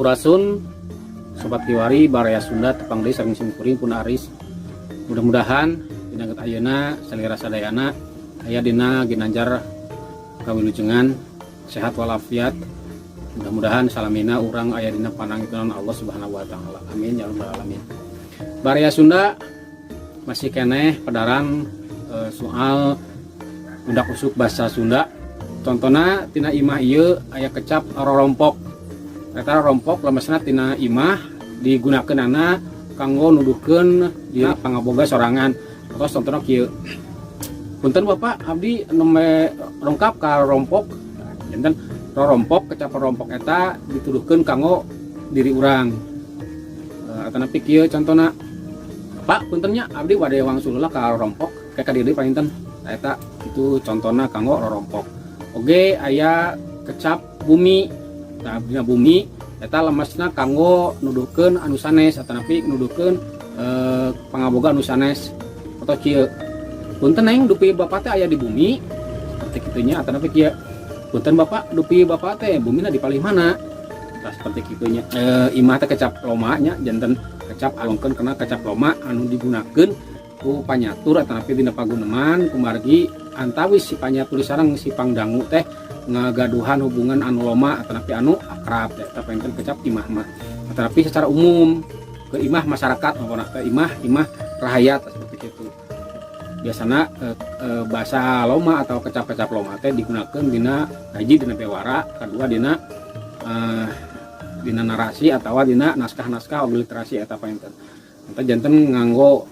Sampurasun Sobat Kiwari Baraya Sunda tepang deui sareng simkuring pun aris. Mudah-mudahan dina geut ayeuna salira sadayana aya dina ginanjar kawilujengan sehat walafiat. Mudah-mudahan salamina urang aya dina panangitunan Allah Subhanahu wa taala. Amin ya rabbal alamin. Baraya Sunda masih keneh pedarang soal budak usuk bahasa Sunda. Contohna tina imah ieu aya kecap rorompok. Eta rorompok lemesna tina imah digunakeunana kanggo nuduhkeun dina pangaboga sorangan. Terus contohna kieu. Punten Bapak, abdi nembe rongkap ka rorompok. Janten rorompok kecap rorompok eta dituduhkeun kanggo diri urang. Atanapi kieu contohna Pak, puntennya abdi wade wangsul ka rorompok ka diri painten. Eta itu contohna kanggo rorompok. Oge aya kecap bumi. Nah, dina bumi eta lemesna kanggo nuduhkeun anu sanes atanapi nuduhkeun pangaboga anu sanes. Atau kieu. Punten aing dupi Bapak teh aya di bumi. Seperti kitu nya atanapi kieu. Punten Bapak dupi Bapak teh bumina di palih mana? Tah seperti kitu nya. Imah teh kecap loma nya janten kecap alungkeun kana kecap loma anu digunakeun ku panyatur atanapi dina paguneman kumargi antawis si panyatur sareng si pangdangu teh ngagaduhan hubungan anu loma atanapi anu akrab teh tapi enten kecap imah mah atanapi secara umum ke imah masyarakat maupun ke imah rahayat seperti itu biasana bahasa loma atau kecap-kecap loma teh digunakan dina hiji dina bewara kedua dina narasi atau dina naskah-naskah literasi eta painten eta janten nganggo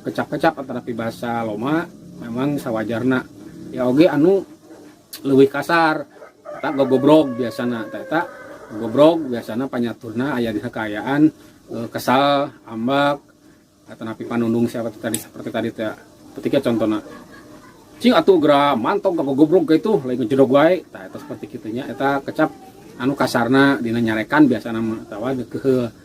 kecap-kecap atanapi bahasa loma memang sawajarna ya oge anu leuwih kasar eta gogobrog biasana eta gogobrog biasana panyaturna aya dina kaayaan kesal ambak atanapi panundung seperti tadi teh ketika contohna cing atuh geura mantong ka gogobrog kitu lain ngejedog wae tah eta seperti kitu nya eta kecap anu kasarna dina nyarekan biasana atawa keheul